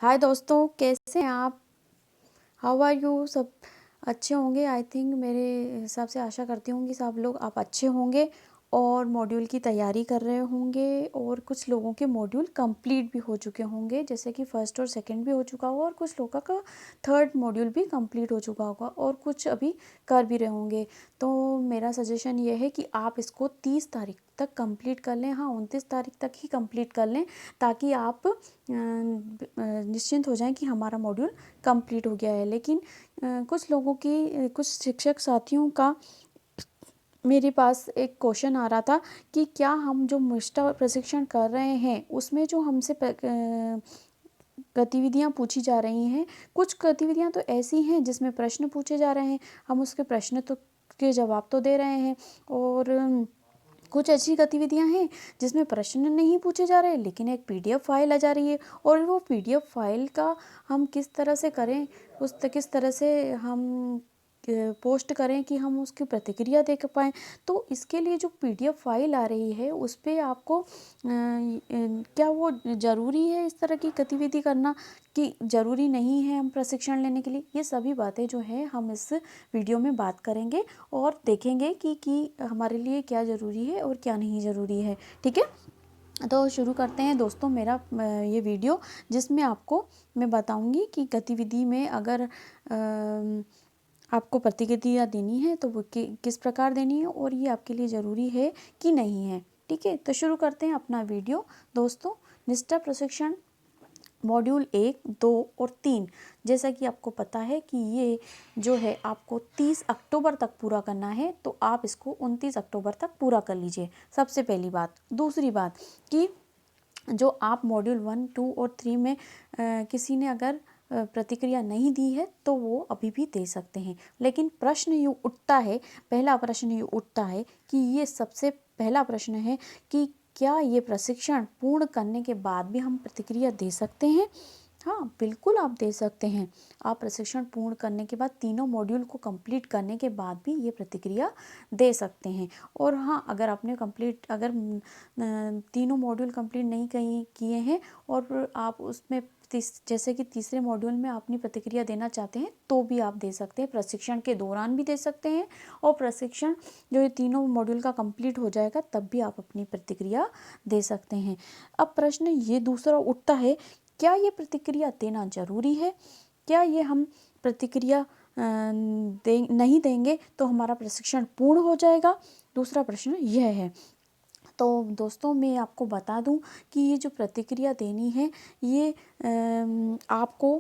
हाय दोस्तों, कैसे हैं आप? How are you? सब अच्छे होंगे आई थिंक। मेरे हिसाब से आशा करती हूँ कि सब लोग आप अच्छे होंगे और मॉड्यूल की तैयारी कर रहे होंगे। और कुछ लोगों के मॉड्यूल कंप्लीट भी हो चुके होंगे, जैसे कि फर्स्ट और सेकंड भी हो चुका होगा और कुछ लोगों का थर्ड मॉड्यूल भी कंप्लीट हो चुका होगा और कुछ अभी कर भी रहे होंगे। तो मेरा सजेशन ये है कि आप इसको 30 तारीख तक कंप्लीट कर लें। हाँ, 29 तारीख तक ही कंप्लीट कर लें, ताकि आप निश्चिंत हो जाएं कि हमारा मॉड्यूल कंप्लीट हो गया है। लेकिन कुछ लोगों की, कुछ शिक्षक साथियों का मेरे पास एक क्वेश्चन आ रहा था कि क्या हम जो मुष्टा प्रशिक्षण कर रहे हैं उसमें जो हमसे गतिविधियां पूछी जा रही हैं, कुछ गतिविधियां तो ऐसी हैं जिसमें प्रश्न पूछे जा रहे हैं, हम उसके प्रश्न तो के जवाब तो दे रहे हैं, और कुछ ऐसी गतिविधियां हैं जिसमें प्रश्न नहीं पूछे जा रहे लेकिन एक पीडीएफ फाइल आ जा रही है, और वो पीडीएफ फाइल का हम किस तरह से करें, किस तरह से हम पोस्ट करें कि हम उसकी प्रतिक्रिया देख पाएँ। तो इसके लिए जो पीडीएफ फाइल आ रही है उस पे आपको क्या वो ज़रूरी है इस तरह की गतिविधि करना कि ज़रूरी नहीं है हम प्रशिक्षण लेने के लिए? ये सभी बातें जो हैं हम इस वीडियो में बात करेंगे और देखेंगे कि हमारे लिए क्या ज़रूरी है और क्या नहीं ज़रूरी है। ठीक है, तो शुरू करते हैं दोस्तों मेरा ये वीडियो, जिसमें आपको मैं बताऊंगी कि गतिविधि में अगर आपको प्रतिक्रिया देनी है तो वो किस प्रकार देनी है और ये आपके लिए ज़रूरी है कि नहीं है। ठीक है, तो शुरू करते हैं अपना वीडियो दोस्तों। निष्ठा प्रशिक्षण मॉड्यूल 1, 2 और 3, जैसा कि आपको पता है कि ये जो है आपको 30 अक्टूबर तक पूरा करना है, तो आप इसको 29 अक्टूबर तक पूरा कर लीजिए। सबसे पहली बात। दूसरी बात कि जो आप मॉड्यूल 1, 2 और 3 में किसी ने अगर प्रतिक्रिया नहीं दी है तो वो अभी भी दे सकते हैं। लेकिन प्रश्न यूँ उठता है, पहला प्रश्न यूँ उठता है कि ये सबसे पहला प्रश्न है कि क्या ये प्रशिक्षण पूर्ण करने के बाद भी हम प्रतिक्रिया दे सकते हैं? हाँ, बिल्कुल आप दे सकते हैं। आप प्रशिक्षण पूर्ण करने के बाद, तीनों मॉड्यूल को कंप्लीट करने के बाद भी ये प्रतिक्रिया दे सकते हैं। और हाँ, अगर आपने अगर तीनों मॉड्यूल कंप्लीट नहीं किए हैं और आप उसमें जैसे कि तीसरे मॉड्यूल में अपनी प्रतिक्रिया देना चाहते हैं तो भी आप दे सकते हैं। प्रशिक्षण के दौरान भी दे सकते हैं और प्रशिक्षण जो ये तीनों मॉड्यूल का कंप्लीट हो जाएगा तब भी आप अपनी प्रतिक्रिया दे सकते हैं। अब प्रश्न ये दूसरा उठता है, क्या ये प्रतिक्रिया देना ज़रूरी है? क्या ये हम प्रतिक्रिया नहीं देंगे तो हमारा प्रशिक्षण पूर्ण हो जाएगा? दूसरा प्रश्न यह है। तो दोस्तों मैं आपको बता दूं कि ये जो प्रतिक्रिया देनी है ये आपको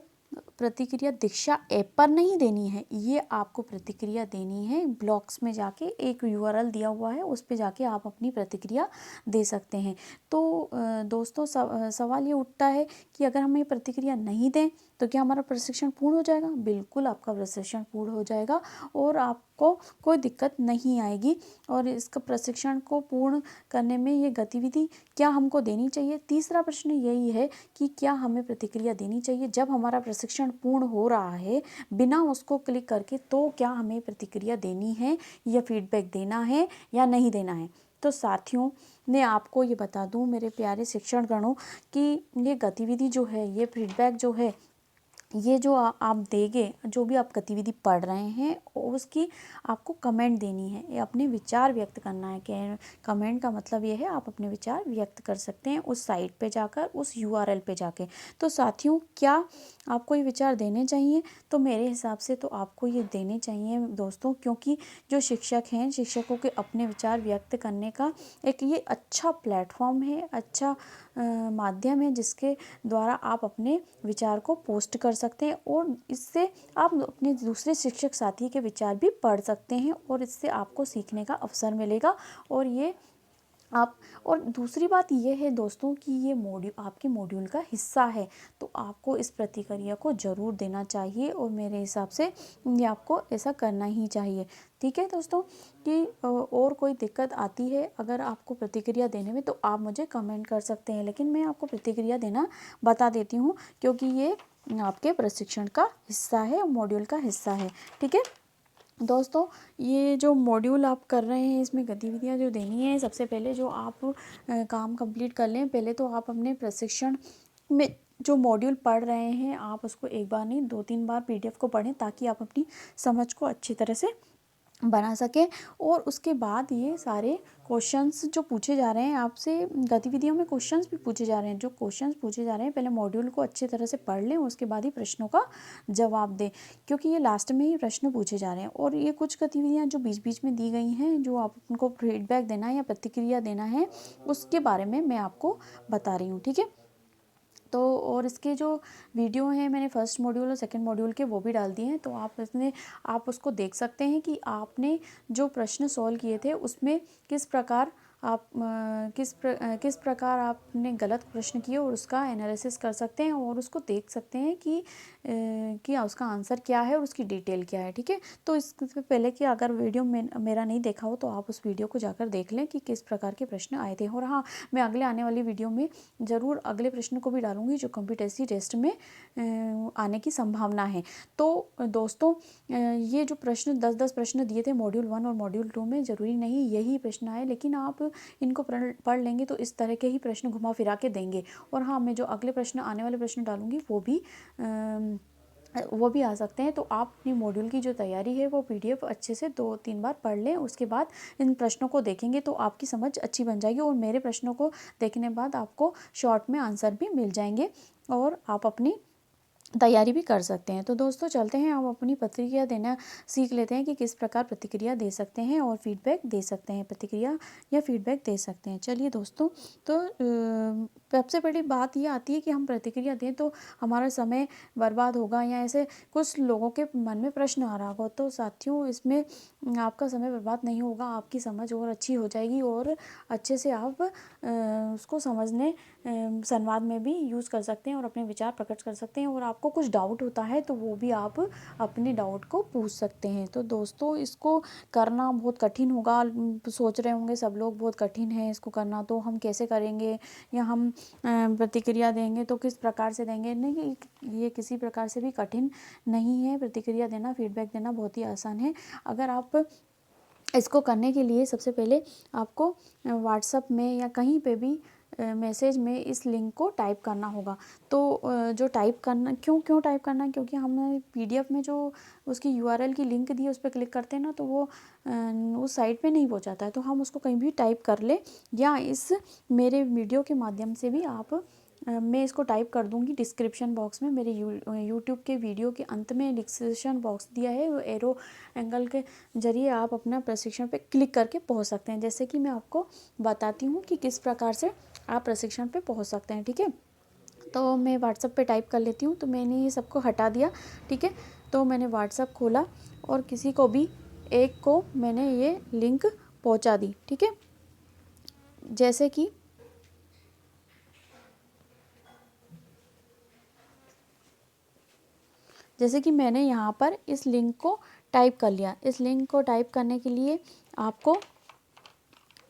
प्रतिक्रिया दीक्षा ऐप पर नहीं देनी है। ये आपको प्रतिक्रिया देनी है ब्लॉग्स में जाके, एक यूआरएल दिया हुआ है उस पे जाके आप अपनी प्रतिक्रिया दे सकते हैं। तो दोस्तों सवाल ये उठता है कि अगर हम ये प्रतिक्रिया नहीं दें तो क्या हमारा प्रशिक्षण पूर्ण हो जाएगा? बिल्कुल आपका प्रशिक्षण पूर्ण हो जाएगा और आपको कोई दिक्कत नहीं आएगी। और इसका प्रशिक्षण को पूर्ण करने में ये गतिविधि क्या हमको देनी चाहिए? तीसरा प्रश्न यही है कि क्या हमें प्रतिक्रिया देनी चाहिए जब हमारा प्रशिक्षण पूर्ण हो रहा है बिना उसको क्लिक करके? तो क्या हमें प्रतिक्रिया देनी है या फीडबैक देना है या नहीं देना है? तो साथियों मैं आपको ये बता दूं मेरे प्यारे शिक्षणगणों कि ये गतिविधि जो है, ये फीडबैक जो है, ये जो आप देंगे, जो भी आप गतिविधि पढ़ रहे हैं उसकी आपको कमेंट देनी है, ये अपने विचार व्यक्त करना है। कि कमेंट का मतलब ये है आप अपने विचार व्यक्त कर सकते हैं उस साइट पे जाकर, उस यूआरएल पे जाके। तो साथियों क्या आपको ये विचार देने चाहिए? तो मेरे हिसाब से तो आपको ये देने चाहिए दोस्तों, क्योंकि जो शिक्षक हैं, शिक्षकों के अपने विचार व्यक्त करने का एक ये अच्छा प्लेटफॉर्म है, अच्छा माध्यम है जिसके द्वारा आप अपने विचार को पोस्ट कर सकते हैं और इससे आप अपने दूसरे शिक्षक साथी के विचार भी पढ़ सकते हैं और इससे आपको सीखने का अवसर मिलेगा। और ये आप, और दूसरी बात यह है दोस्तों कि ये मॉड्यूल आपके मॉड्यूल का हिस्सा है, तो आपको इस प्रतिक्रिया को ज़रूर देना चाहिए और मेरे हिसाब से ये आपको ऐसा करना ही चाहिए। ठीक है दोस्तों, कि और कोई दिक्कत आती है अगर आपको प्रतिक्रिया देने में तो आप मुझे कमेंट कर सकते हैं, लेकिन मैं आपको प्रतिक्रिया देना बता देती हूँ क्योंकि ये आपके प्रशिक्षण का हिस्सा है, मॉड्यूल का हिस्सा है। ठीक है दोस्तों, ये जो मॉड्यूल आप कर रहे हैं इसमें गतिविधियां जो देनी है, सबसे पहले जो आप काम कंप्लीट कर लें, पहले तो आप अपने प्रशिक्षण में जो मॉड्यूल पढ़ रहे हैं आप उसको एक बार नहीं 2-3 बार पीडीएफ को पढ़ें, ताकि आप अपनी समझ को अच्छी तरह से बना सकें। और उसके बाद ये सारे क्वेश्चंस जो पूछे जा रहे हैं आपसे, गतिविधियों में क्वेश्चंस भी पूछे जा रहे हैं, जो क्वेश्चंस पूछे जा रहे हैं पहले मॉड्यूल को अच्छी तरह से पढ़ लें, उसके बाद ही प्रश्नों का जवाब दें, क्योंकि ये लास्ट में ही प्रश्न पूछे जा रहे हैं। और ये कुछ गतिविधियाँ जो बीच बीच में दी गई हैं, जो आप उनको फीडबैक देना है या प्रतिक्रिया देना है, उसके बारे में मैं आपको बता रही हूँ, ठीक है। तो और इसके जो वीडियो हैं मैंने फर्स्ट मॉड्यूल और सेकंड मॉड्यूल के वो भी डाल दिए हैं, तो आप उसको देख सकते हैं कि आपने जो प्रश्न सॉल्व किए थे उसमें किस प्रकार किस प्रकार आपने गलत प्रश्न किए, और उसका एनालिसिस कर सकते हैं और उसको देख सकते हैं कि उसका आंसर क्या है और उसकी डिटेल क्या है, ठीक है। तो इससे पहले कि अगर वीडियो मेरा नहीं देखा हो तो आप उस वीडियो को जाकर देख लें कि किस प्रकार के प्रश्न आए थे। और हाँ, मैं अगले आने वाली वीडियो में ज़रूर अगले प्रश्न को भी डालूंगी जो कॉम्पिटेंसी टेस्ट में आने की संभावना है। तो दोस्तों, ये जो प्रश्न 10-10 प्रश्न दिए थे मॉड्यूल 1 और मॉड्यूल 2 में, ज़रूरी नहीं यही प्रश्न आए, लेकिन आप इनको पढ़ लेंगे तो इस तरह के ही प्रश्न घुमा फिरा के देंगे। और हाँ, मैं जो अगले प्रश्न आने वाले प्रश्न डालूंगी वो भी आ सकते हैं। तो आप अपनी मॉड्यूल की जो तैयारी है वो पीडीएफ अच्छे से 2-3 बार पढ़ लें, उसके बाद इन प्रश्नों को देखेंगे तो आपकी समझ अच्छी बन जाएगी, और मेरे प्रश्नों को देखने बाद आपको शॉर्ट में आंसर भी मिल जाएंगे और आप अपनी तैयारी भी कर सकते हैं। तो दोस्तों चलते हैं, हम अपनी प्रतिक्रिया देना सीख लेते हैं कि किस प्रकार प्रतिक्रिया दे सकते हैं और फीडबैक दे सकते हैं, प्रतिक्रिया या फीडबैक दे सकते हैं। चलिए दोस्तों, तो सबसे बड़ी बात ये आती है कि हम प्रतिक्रिया दें तो हमारा समय बर्बाद होगा, या ऐसे कुछ लोगों के मन में प्रश्न आ रहा होगा। तो साथियों, इसमें आपका समय बर्बाद नहीं होगा, आपकी समझ और अच्छी हो जाएगी और अच्छे से आप उसको समझने संवाद में भी यूज़ कर सकते हैं और अपने विचार प्रकट कर सकते हैं। और आपको कुछ डाउट होता है तो वो भी आप अपने डाउट को पूछ सकते हैं। तो दोस्तों, इसको करना बहुत कठिन होगा, सोच रहे होंगे सब लोग बहुत कठिन है इसको करना, तो हम कैसे करेंगे, या हम प्रतिक्रिया देंगे तो किस प्रकार से देंगे। नहीं, ये किसी प्रकार से भी कठिन नहीं है। प्रतिक्रिया देना, फीडबैक देना बहुत ही आसान है। अगर आप इसको करने के लिए सबसे पहले आपको व्हाट्सएप में या कहीं पे भी मैसेज में इस लिंक को टाइप करना होगा। तो जो टाइप करना क्यों टाइप करना है, क्योंकि हमने पीडीएफ में जो उसकी यूआरएल की लिंक दी है उस पर क्लिक करते हैं ना, तो वो उस साइट पे नहीं पहुंचाता है। तो हम उसको कहीं भी टाइप कर ले, या इस मेरे वीडियो के माध्यम से भी आप मैं इसको टाइप कर दूंगी डिस्क्रिप्शन बॉक्स में। मेरे यूट्यूब के वीडियो के अंत में डिस्क्रिप्शन बॉक्स दिया है, वो एरो एंगल के जरिए आप अपना प्रशिक्षण पे क्लिक करके पहुंच सकते हैं। जैसे कि मैं आपको बताती हूँ कि किस प्रकार से आप प्रशिक्षण पे पहुंच सकते हैं, ठीक है। तो मैं व्हाट्सएप पे टाइप कर लेती हूँ। तो मैंने ये सबको हटा दिया, ठीक है। तो मैंने व्हाट्सएप खोला और किसी को भी एक को मैंने ये लिंक पहुँचा दी, ठीक है। जैसे कि मैंने यहाँ पर इस लिंक को टाइप कर लिया। इस लिंक को टाइप करने के लिए आपको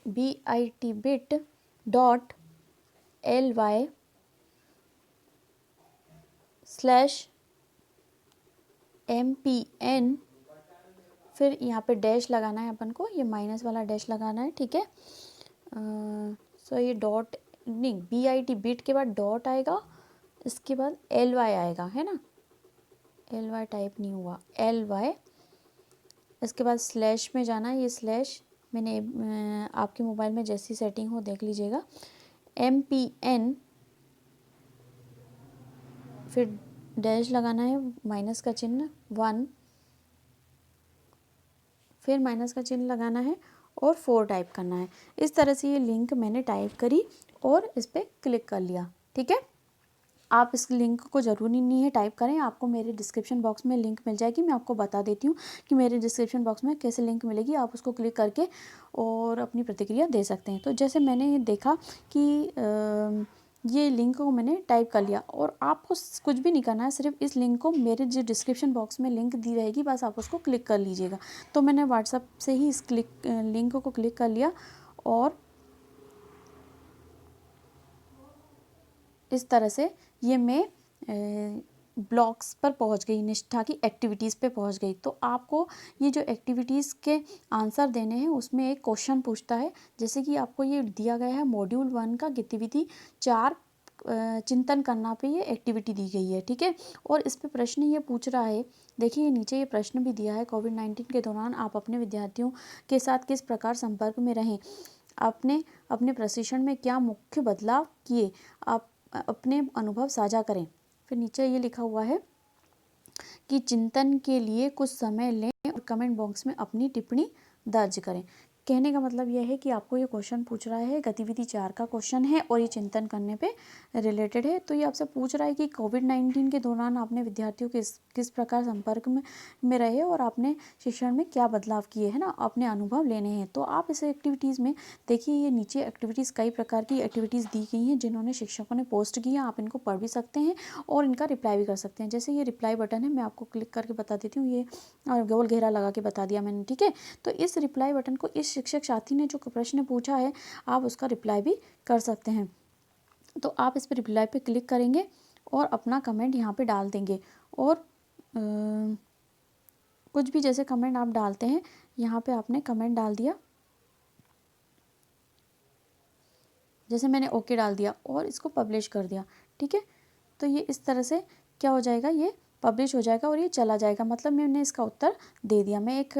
bit.ly/mpn, फिर यहाँ पे डैश लगाना है अपन को, ये माइनस वाला डैश लगाना है, ठीक है। सो ये डॉट नहीं, बिट के बाद डॉट आएगा, इसके बाद ly आएगा, है ना। ly टाइप नहीं हुआ, ly, इसके बाद स्लैश में जाना है। ये स्लैश मैंने आपके मोबाइल में जैसी सेटिंग हो देख लीजिएगा। mpn, फिर डैश लगाना है, माइनस का चिन्ह 1, फिर माइनस का चिन्ह लगाना है और 4 टाइप करना है। इस तरह से ये लिंक मैंने टाइप करी और इस पर क्लिक कर लिया, ठीक है। आप इस लिंक को ज़रूरी नहीं है टाइप करें, आपको मेरे डिस्क्रिप्शन बॉक्स में लिंक मिल जाएगी। मैं आपको बता देती हूँ कि मेरे डिस्क्रिप्शन बॉक्स में कैसे लिंक मिलेगी। आप उसको क्लिक करके और अपनी प्रतिक्रिया दे सकते हैं। तो जैसे मैंने ये देखा कि ये लिंक को मैंने टाइप कर लिया, और आपको कुछ भी नहीं करना है, सिर्फ इस लिंक को मेरे जो डिस्क्रिप्शन बॉक्स में लिंक दी रहेगी बस आप उसको क्लिक कर लीजिएगा। तो मैंने व्हाट्सएप से ही इस लिंक को क्लिक कर लिया और इस तरह से ये मैं ब्लॉग्स पर पहुंच गई, निष्ठा की एक्टिविटीज़ पे पहुंच गई। तो आपको ये जो एक्टिविटीज़ के आंसर देने हैं उसमें एक क्वेश्चन पूछता है। जैसे कि आपको ये दिया गया है मॉड्यूल 1 का गतिविधि 4 चिंतन करना पे ये एक्टिविटी दी गई है, ठीक है। और इस पे प्रश्न ये पूछ रहा है, देखिए नीचे ये प्रश्न भी दिया है, कोविड-19 के दौरान आप अपने विद्यार्थियों के साथ किस प्रकार संपर्क में रहें, आपने अपने प्रशिक्षण में क्या मुख्य बदलाव किए, आप अपने अनुभव साझा करें। फिर नीचे ये लिखा हुआ है कि चिंतन के लिए कुछ समय लें और कमेंट बॉक्स में अपनी टिप्पणी दर्ज करें। कहने का मतलब यह है कि आपको ये क्वेश्चन पूछ रहा है, गतिविधि 4 का क्वेश्चन है और ये चिंतन करने पे रिलेटेड है। तो ये आपसे पूछ रहा है कि कोविड-19 के दौरान आपने विद्यार्थियों के किस प्रकार संपर्क में रहे और आपने शिक्षण में क्या बदलाव किए, है ना, अपने अनुभव लेने हैं। तो आप इस एक्टिविटीज़ में देखिए, ये नीचे एक्टिविटीज़ कई प्रकार की एक्टिविटीज़ दी गई हैं जिन्होंने शिक्षकों ने पोस्ट की हैं। आप इनको पढ़ भी सकते हैं और इनका रिप्लाई भी कर सकते हैं। जैसे ये रिप्लाई बटन है, मैं आपको क्लिक करके बता देती हूँ, ये गोल घेरा लगा के बता दिया मैंने, ठीक है। तो इस रिप्लाई बटन को इस शिक्षक साथी ने जो प्रश्न पूछा है, आप उसका रिप्लाई भी कर सकते हैं। तो आप इस पर रिप्लाई पे क्लिक करेंगे और अपना कमेंट यहाँ पे डाल देंगे और कुछ भी जैसे कमेंट आप डालते हैं, यहाँ पे आपने कमेंट डाल दिया, जैसे मैंने ओके डाल दिया और इसको पब्लिश कर दिया, ठीक है। तो ये इस तरह से क्या हो जाएगा, ये पब्लिश हो जाएगा और ये चला जाएगा, मतलब मैंने इसका उत्तर दे दिया। मैं एक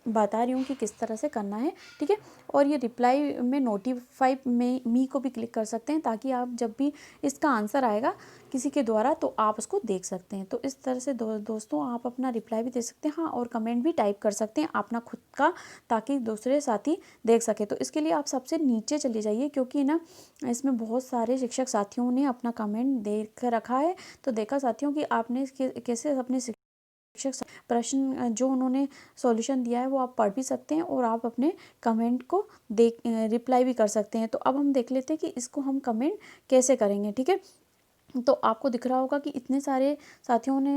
बता रही हूँ कि किस तरह से करना है, ठीक है। और ये रिप्लाई में नोटिफाई में मी को भी क्लिक कर सकते हैं ताकि आप जब भी इसका आंसर आएगा किसी के द्वारा तो आप उसको देख सकते हैं। तो इस तरह से दोस्तों आप अपना रिप्लाई भी दे सकते हैं, हाँ, और कमेंट भी टाइप कर सकते हैं अपना खुद का, ताकि दूसरे साथी देख सके। तो इसके लिए आप सबसे नीचे चले जाइए, क्योंकि ना इसमें बहुत सारे शिक्षक साथियों ने अपना कमेंट देख रखा है। तो देखा साथियों कि आपने कैसे अपने शिक्षक प्रश्न जो उन्होंने सॉल्यूशन दिया है वो आप पढ़ भी सकते हैं और आप अपने कमेंट को देख रिप्लाई भी कर सकते हैं। तो अब हम देख लेते हैं कि इसको हम कमेंट कैसे करेंगे, ठीक है। तो आपको दिख रहा होगा कि इतने सारे साथियों ने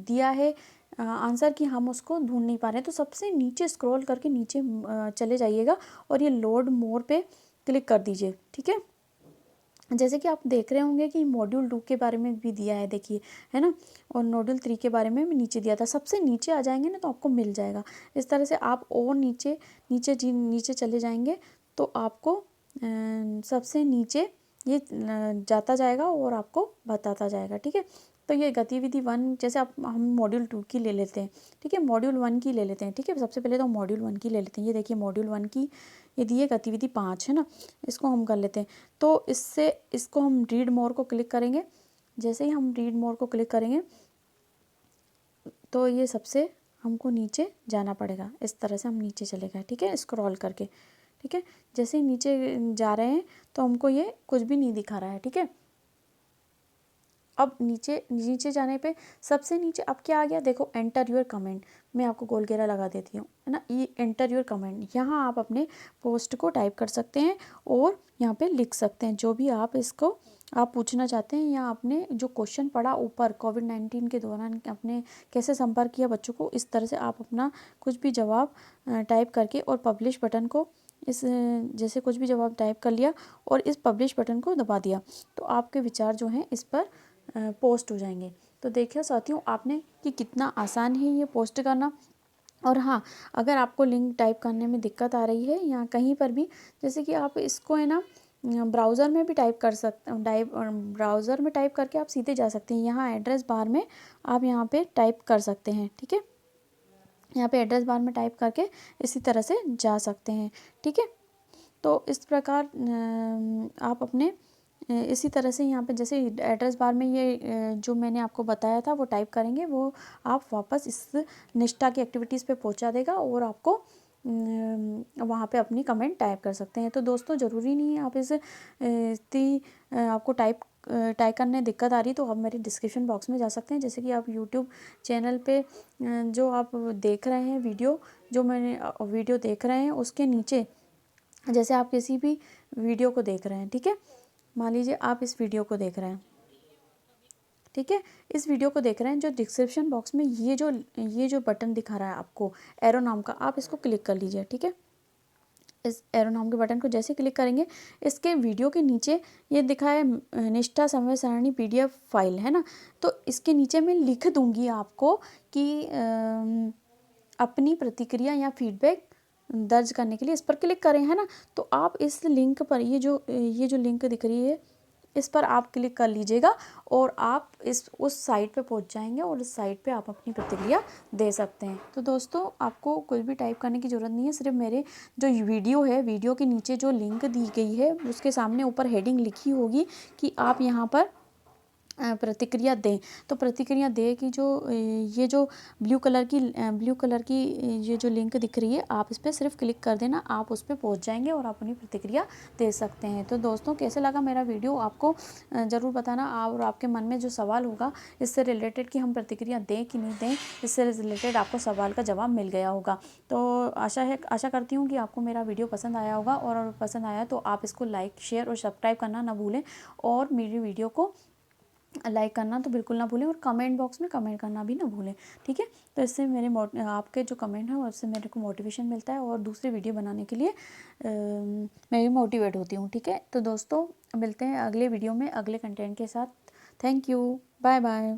दिया है आंसर कि हम उसको ढूंढ नहीं पा रहे हैं। तो सबसे नीचे स्क्रॉल करके नीचे चले जाइएगा और ये लोड मोर पे क्लिक कर दीजिए, ठीक है। जैसे कि आप देख रहे होंगे कि मॉड्यूल 2 के बारे में भी दिया है, देखिए, है ना, और मॉड्यूल 3 के बारे में भी नीचे दिया था। सबसे नीचे आ जाएंगे ना तो आपको मिल जाएगा। इस तरह से आप और नीचे नीचे चले जाएंगे तो आपको सबसे नीचे ये जाता जाएगा और आपको बताता जाएगा, ठीक है। तो ये गतिविधि 1, जैसे आप हम मॉड्यूल 2 की ले लेते हैं, ठीक है, मॉड्यूल 1 की ले लेते हैं, ठीक है। सबसे पहले तो मॉड्यूल 1 की ले लेते हैं। ये देखिए मॉड्यूल 1 की ये दी है गतिविधि 5, है ना, इसको हम कर लेते हैं। तो इसको हम रीड मोर को क्लिक करेंगे। जैसे ही हम रीड मोर को क्लिक करेंगे तो ये सबसे हमको नीचे जाना पड़ेगा। इस तरह से हम नीचे चले गए, ठीक है, स्क्रॉल करके, ठीक है। जैसे ही नीचे जा रहे हैं तो हमको ये कुछ भी नहीं दिखा रहा है, ठीक है। अब नीचे जाने पे सबसे नीचे अब क्या आ गया, देखो, एंटर योर कमेंट। मैं आपको गोल घेरा लगा देती हूँ, है ना, ये एंटर योर कमेंट। यहाँ आप अपने पोस्ट को टाइप कर सकते हैं और यहाँ पे लिख सकते हैं जो भी इसको आप पूछना चाहते हैं, या आपने जो क्वेश्चन पढ़ा ऊपर कोविड-19 के दौरान आपने कैसे संपर्क किया बच्चों को, इस तरह से आप अपना कुछ भी जवाब टाइप करके और पब्लिश बटन को जैसे कुछ भी जवाब टाइप कर लिया और इस पब्लिश बटन को दबा दिया तो आपके विचार जो हैं इस पर पोस्ट हो जाएंगे। तो देखिए साथियों आपने कि कितना आसान है ये पोस्ट करना। और हाँ, अगर आपको लिंक टाइप करने में दिक्कत आ रही है या कहीं पर भी, जैसे कि आप इसको, है ना, ब्राउज़र में भी टाइप कर सकते हैं, ब्राउज़र में टाइप करके आप सीधे जा सकते हैं। यहाँ एड्रेस बार में आप यहाँ पे टाइप कर सकते हैं, ठीक है। यहाँ पे एड्रेस बार में टाइप करके इसी तरह से जा सकते हैं, ठीक है। तो इस प्रकार आप अपने इसी तरह से यहाँ पे जैसे एड्रेस बार में ये जो मैंने आपको बताया था वो टाइप करेंगे, वो आप वापस इस निष्ठा की एक्टिविटीज़ पे पहुँचा देगा और आपको वहाँ पे अपनी कमेंट टाइप कर सकते हैं। तो दोस्तों ज़रूरी नहीं है आप आपको टाइप करने दिक्कत आ रही तो आप मेरे डिस्क्रिप्शन बॉक्स में जा सकते हैं। जैसे कि आप यूट्यूब चैनल पे जो आप देख रहे हैं वीडियो, जो मैंने वीडियो देख रहे हैं उसके नीचे, जैसे आप किसी भी वीडियो को देख रहे हैं, ठीक है, मान लीजिए आप इस वीडियो को देख रहे हैं, ठीक है, इस वीडियो को देख रहे हैं, जो डिस्क्रिप्शन बॉक्स में ये जो बटन दिखा रहा है आपको एरो नाम का, आप इसको क्लिक कर लीजिए, ठीक है। इस एरो नाम के बटन को जैसे क्लिक करेंगे, इसके वीडियो के नीचे ये दिखा है निष्ठा समय सारणी PDF फाइल, है ना। तो इसके नीचे मैं लिख दूंगी आपको कि अपनी प्रतिक्रिया या फीडबैक दर्ज करने के लिए इस पर क्लिक करें, है ना। तो आप इस लिंक पर ये जो लिंक दिख रही है इस पर आप क्लिक कर लीजिएगा और आप उस साइट पे पहुंच जाएंगे और उस साइट पे आप अपनी प्रतिक्रिया दे सकते हैं। तो दोस्तों आपको कुछ भी टाइप करने की ज़रूरत नहीं है, सिर्फ मेरे जो वीडियो है, वीडियो के नीचे जो लिंक दी गई है उसके सामने ऊपर हेडिंग लिखी होगी कि आप यहाँ पर प्रतिक्रिया दें। तो प्रतिक्रिया दें कि ये जो ब्लू कलर की ये जो लिंक दिख रही है आप इस पर सिर्फ क्लिक कर देना, आप उस पर पहुँच जाएंगे और अपनी प्रतिक्रिया दे सकते हैं। तो दोस्तों कैसे लगा मेरा वीडियो आपको ज़रूर बताना, और आपके मन में जो सवाल होगा इससे रिलेटेड कि हम प्रतिक्रिया दें कि नहीं दें, इससे रिलेटेड आपको सवाल का जवाब मिल गया होगा। तो आशा करती हूँ कि आपको मेरा वीडियो पसंद आया होगा, और पसंद आया तो आप इसको लाइक, शेयर और सब्सक्राइब करना ना भूलें, और मेरी वीडियो को लाइक करना तो बिल्कुल ना भूलें, और कमेंट बॉक्स में कमेंट करना भी ना भूलें, ठीक है। तो इससे आपके जो कमेंट है उससे मेरे को मोटिवेशन मिलता है और दूसरी वीडियो बनाने के लिए मैं भी मोटिवेट होती हूँ, ठीक है। तो दोस्तों मिलते हैं अगले वीडियो में अगले कंटेंट के साथ। Thank you, bye bye.